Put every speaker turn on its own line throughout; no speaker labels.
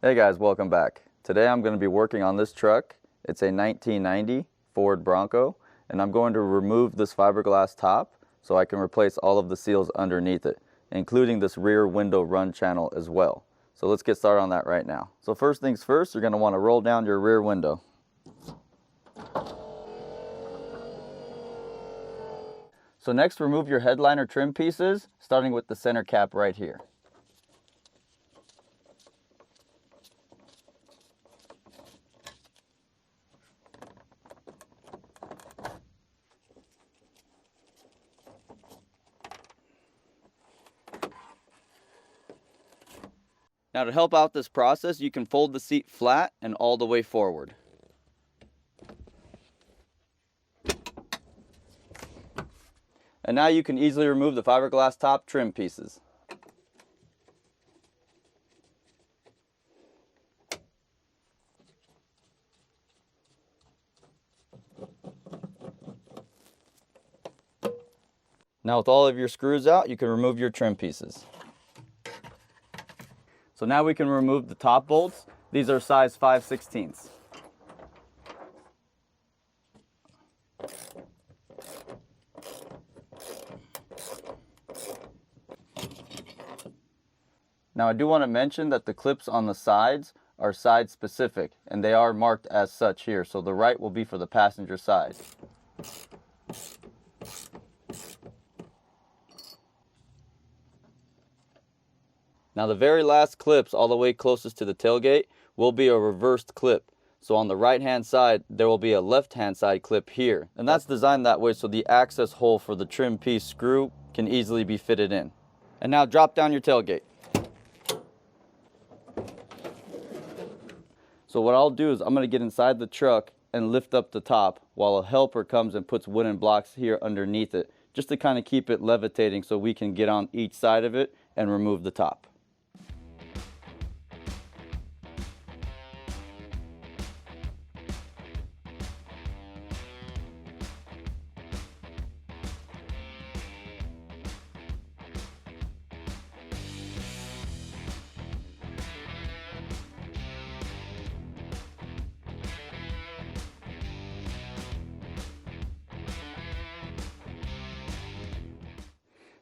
Hey guys, welcome back. Today I'm going to be working on this truck. It's a 1990 Ford Bronco, and I'm going to remove this fiberglass top so I can replace all of the seals underneath it, including this rear window run channel as well. So let's get started on that right now. So first things first, you're going to want to roll down your rear window. So next, remove your headliner trim pieces, starting with the center cap right here. Now to help out this process, you can fold the seat flat and all the way forward. And now you can easily remove the fiberglass top trim pieces. Now with all of your screws out, you can remove your trim pieces. So now we can remove the top bolts. These are size 5/16. Now I do want to mention that the clips on the sides are side specific, and they are marked as such here. So the right will be for the passenger side. Now the very last clips all the way closest to the tailgate will be a reversed clip. So on the right hand side, there will be a left hand side clip here. And that's designed that way so the access hole for the trim piece screw can easily be fitted in. And now drop down your tailgate. So what I'll do is I'm going to get inside the truck and lift up the top while a helper comes and puts wooden blocks here underneath it, just to kind of keep it levitating so we can get on each side of it and remove the top.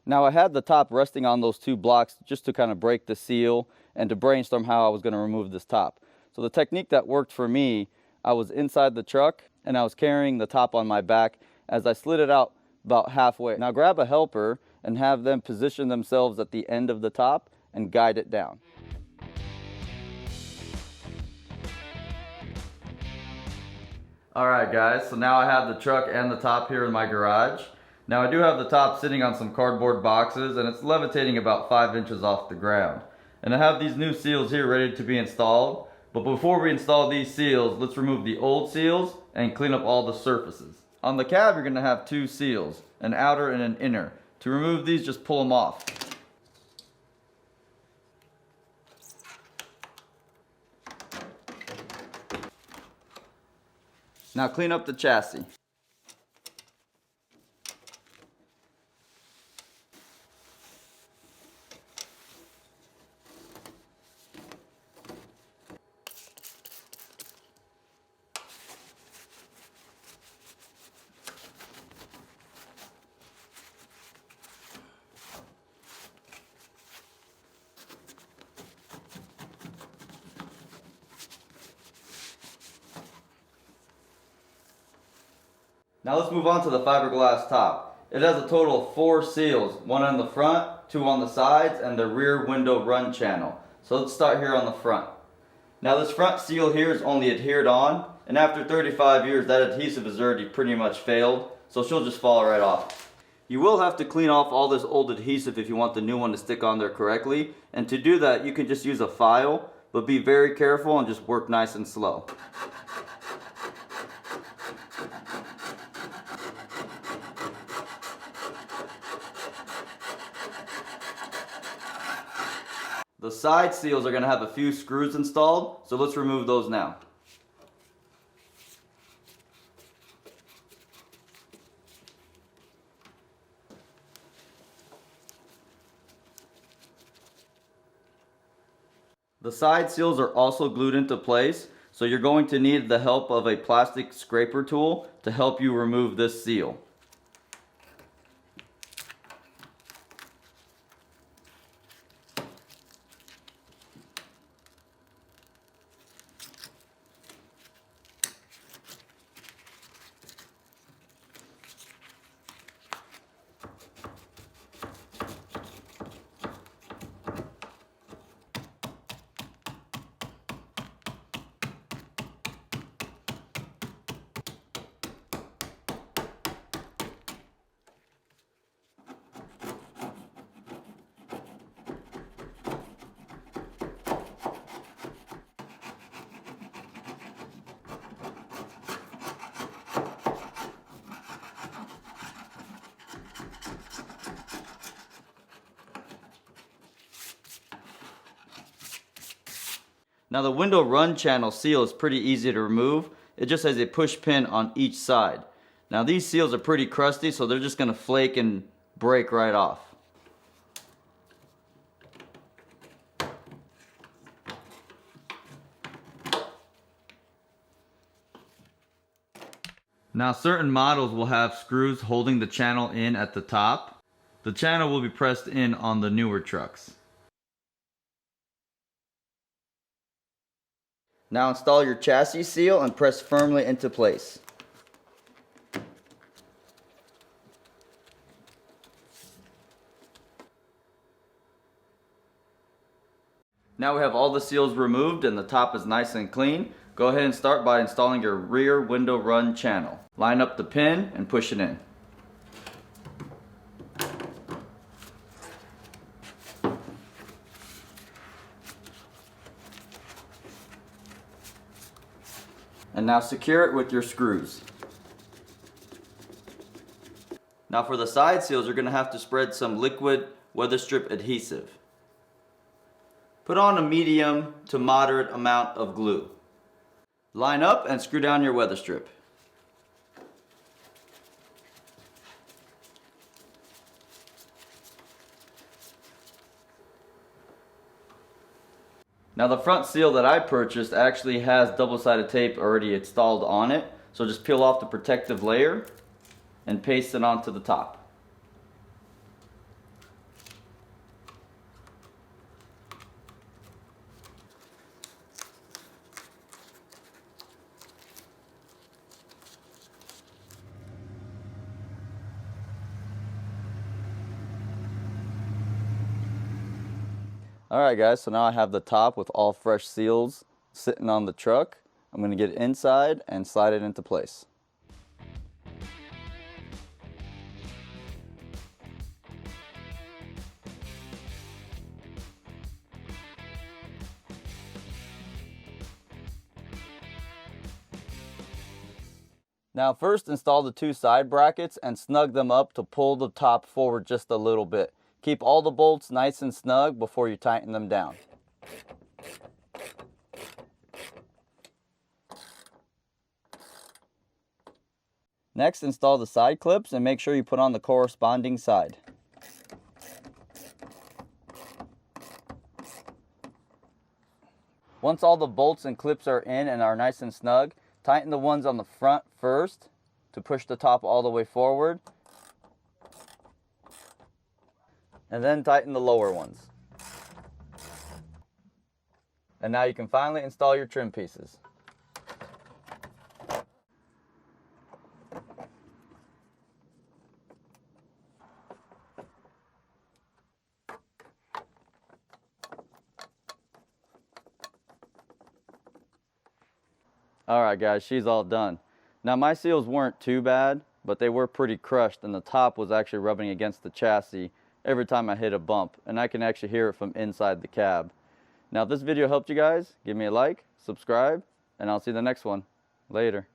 Now I had the top resting on those two blocks just to kind of break the seal and to brainstorm how I was going to remove this top. So the technique that worked for me, I was inside the truck and I was carrying the top on my back as I slid it out about halfway. Now grab a helper and have them position themselves at the end of the top and guide it down. Alright guys, so now I have the truck and the top here in my garage. Now I do have the top sitting on some cardboard boxes and it's levitating about 5 inches off the ground. And I have these new seals here ready to be installed. But before we install these seals, let's remove the old seals and clean up all the surfaces. On the cab you're going to have two seals, an outer and an inner. To remove these, just pull them off. Now clean up the chassis. Now let's move on to the fiberglass top. It has a total of 4 seals, one on the front, 2 on the sides, and the rear window run channel. So let's start here on the front. Now this front seal here is only adhered on, and after 35 years that adhesive has already pretty much failed, so she'll just fall right off. You will have to clean off all this old adhesive if you want the new one to stick on there correctly, and to do that you can just use a file, but be very careful and just work nice and slow. The side seals are going to have a few screws installed, so let's remove those now. The side seals are also glued into place, so you're going to need the help of a plastic scraper tool to help you remove this seal. Now the window run channel seal is pretty easy to remove. It just has a push pin on each side. Now these seals are pretty crusty, so they're just going to flake and break right off. Now certain models will have screws holding the channel in at the top. The channel will be pressed in on the newer trucks. Now install your chassis seal and press firmly into place. Now we have all the seals removed and the top is nice and clean. Go ahead and start by installing your rear window run channel. Line up the pin and push it in. And now secure it with your screws. Now for the side seals, you're going to have to spread some liquid WeatherStrip adhesive. Put on a medium to moderate amount of glue. Line up and screw down your WeatherStrip. Now the front seal that I purchased actually has double-sided tape already installed on it, so just peel off the protective layer and paste it onto the top. Alright guys, so now I have the top with all fresh seals sitting on the truck. I'm going to get it inside and slide it into place. Now first install the two side brackets and snug them up to pull the top forward just a little bit. Keep all the bolts nice and snug before you tighten them down. Next, install the side clips and make sure you put on the corresponding side. Once all the bolts and clips are in and are nice and snug, tighten the ones on the front first to push the top all the way forward. And then tighten the lower ones. And now you can finally install your trim pieces. Alright guys, she's all done. Now my seals weren't too bad, but they were pretty crushed and the top was actually rubbing against the chassis every time I hit a bump, and I can actually hear it from inside the cab. Now if this video helped you guys, give me a like, subscribe, and I'll see you in the next one. Later.